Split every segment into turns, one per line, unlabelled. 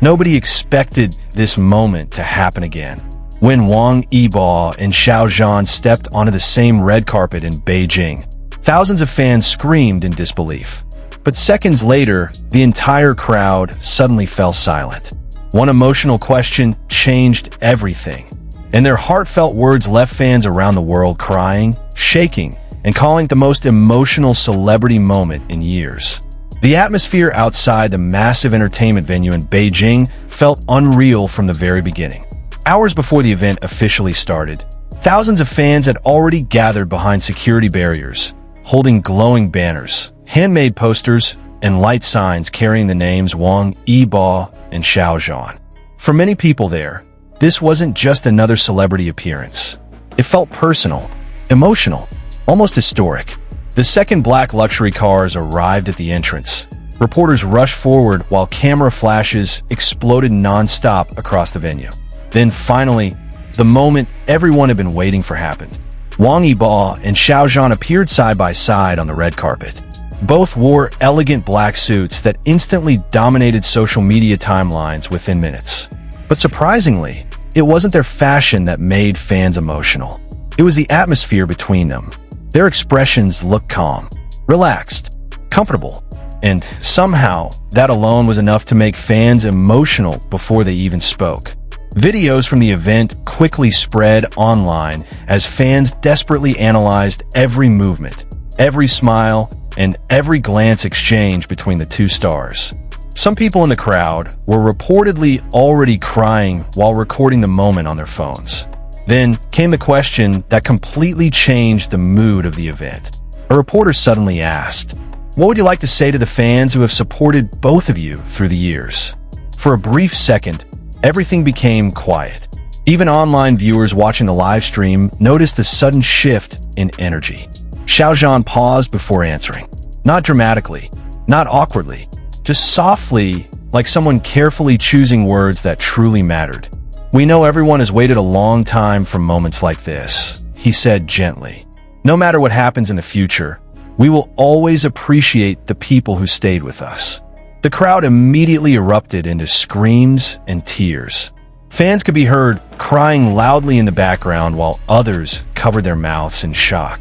Nobody expected this moment to happen again. When Wang Yibo Xiao Zhan stepped onto the same red carpet in Beijing, thousands of fans screamed in disbelief. But seconds later, the entire crowd suddenly fell silent. One emotional question changed everything, and their heartfelt words left fans around the world crying, shaking, and calling it the most emotional celebrity moment in years. The atmosphere outside the massive entertainment venue in Beijing felt unreal from the very beginning. Hours before the event officially started, thousands of fans had already gathered behind security barriers, holding glowing banners, handmade posters, and light signs carrying the names Wang Yibo Xiao Zhan. For many people there, this wasn't just another celebrity appearance. It felt personal, emotional, almost historic. The second black luxury cars arrived at the entrance. Reporters rushed forward while camera flashes exploded non-stop across the venue. Then finally, the moment everyone had been waiting for happened. Wang Yibo and Xiao Zhan appeared side by side on the red carpet. Both wore elegant black suits that instantly dominated social media timelines within minutes. But surprisingly, it wasn't their fashion that made fans emotional. It was the atmosphere between them. Their expressions looked calm, relaxed, comfortable, and somehow that alone was enough to make fans emotional before they even spoke. Videos from the event quickly spread online as fans desperately analyzed every movement, every smile, and every glance exchanged between the two stars. Some people in the crowd were reportedly already crying while recording the moment on their phones. Then came the question that completely changed the mood of the event. A reporter suddenly asked, "What would you like to say to the fans who have supported both of you through the years?" For a brief second, everything became quiet. Even online viewers watching the live stream noticed the sudden shift in energy. Xiao Zhan paused before answering. Not dramatically, not awkwardly, just softly, like someone carefully choosing words that truly mattered. "We know everyone has waited a long time for moments like this," he said gently. "No matter what happens in the future, we will always appreciate the people who stayed with us." The crowd immediately erupted into screams and tears. Fans could be heard crying loudly in the background while others covered their mouths in shock.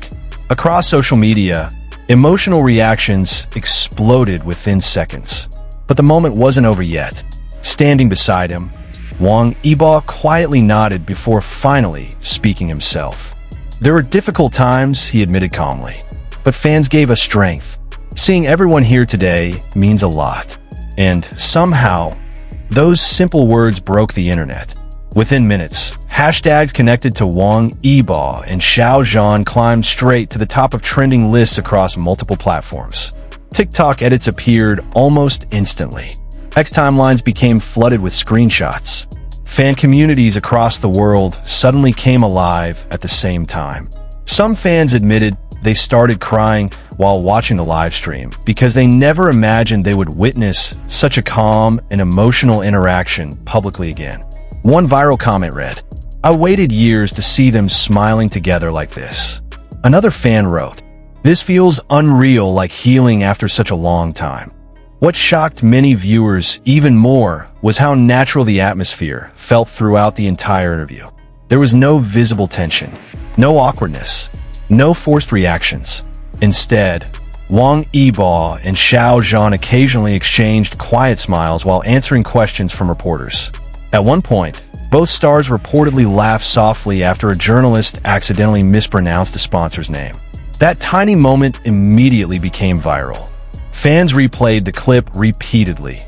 Across social media, emotional reactions exploded within seconds. But the moment wasn't over yet. Standing beside him, Wang Yibo quietly nodded before finally speaking himself. "There were difficult times," he admitted calmly, "but fans gave us strength. Seeing everyone here today means a lot." And somehow, those simple words broke the internet. Within minutes, hashtags connected to Wang Yibo and Xiao Zhan climbed straight to the top of trending lists across multiple platforms. TikTok edits appeared almost instantly. X timelines became flooded with screenshots. Fan communities across the world suddenly came alive at the same time. Some fans admitted they started crying while watching the live stream because they never imagined they would witness such a calm and emotional interaction publicly again. One viral comment read, "I waited years to see them smiling together like this." Another fan wrote, "This feels unreal, like healing after such a long time." What shocked many viewers even more was how natural the atmosphere felt throughout the entire interview. There was no visible tension, no awkwardness, no forced reactions. Instead, Wang Yibo and Xiao Zhan occasionally exchanged quiet smiles while answering questions from reporters. At one point, both stars reportedly laughed softly after a journalist accidentally mispronounced a sponsor's name. That tiny moment immediately became viral. Fans replayed the clip repeatedly,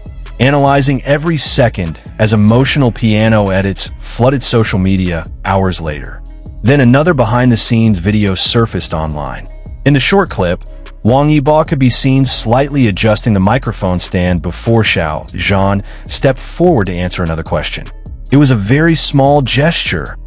analyzing every second as emotional piano edits flooded social media hours later. Then another behind-the-scenes video surfaced online. In the short clip, Wang Yibo could be seen slightly adjusting the microphone stand before Xiao Zhan stepped forward to answer another question. It was a very small gesture,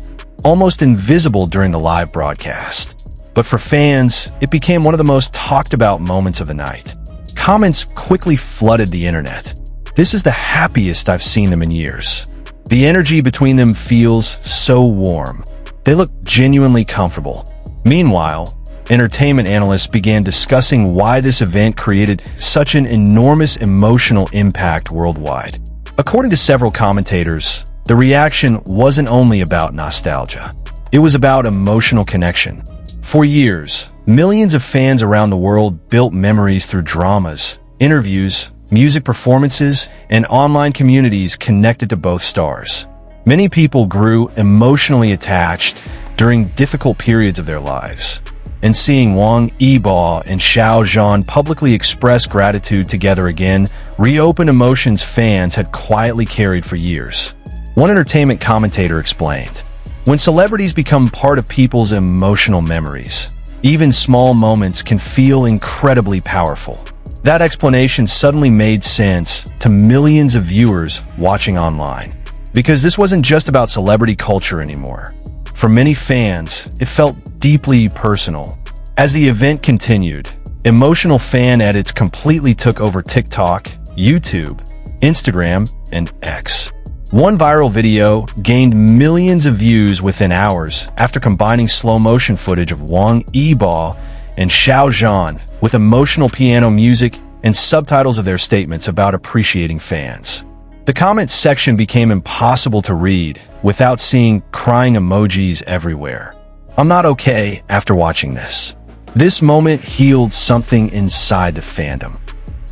almost invisible during the live broadcast. But for fans, it became one of the most talked about moments of the night. Comments quickly flooded the internet. "This is the happiest I've seen them in years. The energy between them feels so warm. They look genuinely comfortable." Meanwhile, entertainment analysts began discussing why this event created such an enormous emotional impact worldwide. According to several commentators, the reaction wasn't only about nostalgia. It was about emotional connection. For years, millions of fans around the world built memories through dramas, interviews, music performances, and online communities connected to both stars. Many people grew emotionally attached during difficult periods of their lives. And seeing Wang Yibo and Xiao Zhan publicly express gratitude together again reopened emotions fans had quietly carried for years. One entertainment commentator explained, "When celebrities become part of people's emotional memories, even small moments can feel incredibly powerful." That explanation suddenly made sense to millions of viewers watching online, because this wasn't just about celebrity culture anymore. For many fans, it felt deeply personal. As the event continued, emotional fan edits completely took over TikTok, YouTube, Instagram, and X. One viral video gained millions of views within hours after combining slow-motion footage of Wang Yibo and Xiao Zhan with emotional piano music and subtitles of their statements about appreciating fans. The comments section became impossible to read without seeing crying emojis everywhere. "I'm not okay after watching this. This moment healed something inside the fandom.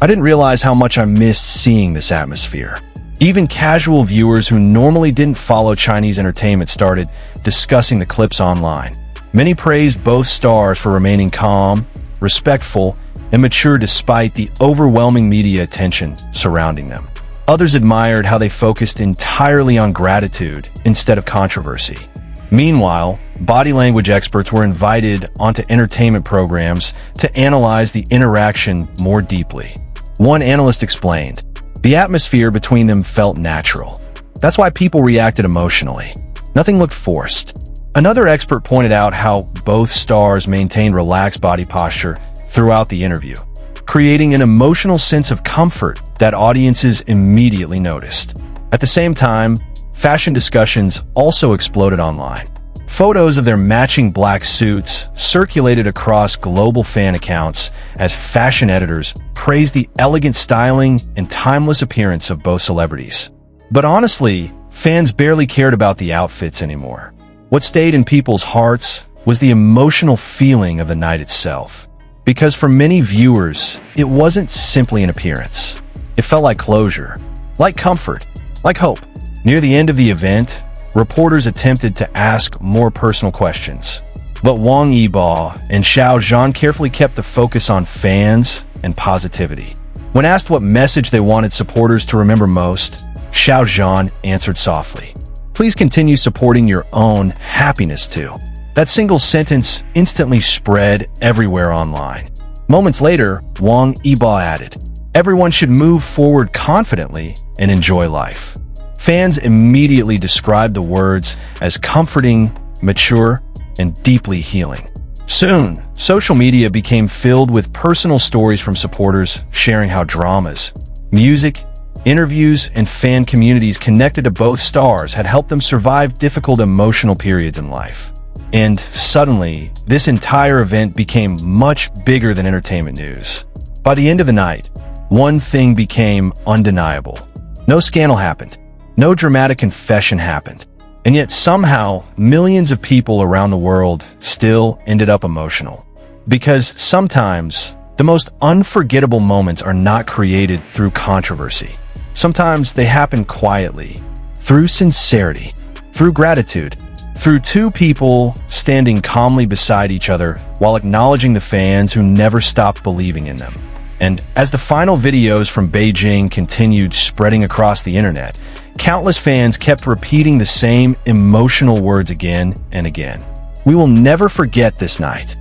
I didn't realize how much I missed seeing this atmosphere." Even casual viewers who normally didn't follow Chinese entertainment started discussing the clips online. Many praised both stars for remaining calm, respectful, and mature despite the overwhelming media attention surrounding them. Others admired how they focused entirely on gratitude instead of controversy. Meanwhile, body language experts were invited onto entertainment programs to analyze the interaction more deeply. One analyst explained, "The atmosphere between them felt natural. That's why people reacted emotionally. Nothing looked forced." Another expert pointed out how both stars maintained relaxed body posture throughout the interview, creating an emotional sense of comfort that audiences immediately noticed. At the same time, fashion discussions also exploded online. Photos of their matching black suits circulated across global fan accounts as fashion editors praised the elegant styling and timeless appearance of both celebrities. But honestly, fans barely cared about the outfits anymore. What stayed in people's hearts was the emotional feeling of the night itself. Because for many viewers, it wasn't simply an appearance. It felt like closure, like comfort, like hope. Near the end of the event, reporters attempted to ask more personal questions. But Wang Yibo and Xiao Zhan carefully kept the focus on fans and positivity. When asked what message they wanted supporters to remember most, Xiao Zhan answered softly, "Please continue supporting your own happiness too." That single sentence instantly spread everywhere online. Moments later, Wang Yibo added, "Everyone should move forward confidently and enjoy life." Fans immediately described the words as comforting, mature, and deeply healing. Soon, social media became filled with personal stories from supporters sharing how dramas, music, interviews, and fan communities connected to both stars had helped them survive difficult emotional periods in life. And suddenly, this entire event became much bigger than entertainment news. By the end of the night, one thing became undeniable. No scandal happened. No dramatic confession happened. And yet somehow, millions of people around the world still ended up emotional. Because sometimes, the most unforgettable moments are not created through controversy. Sometimes they happen quietly, through sincerity, through gratitude, through two people standing calmly beside each other while acknowledging the fans who never stopped believing in them. And as the final videos from Beijing continued spreading across the internet, countless fans kept repeating the same emotional words again and again. "We will never forget this night.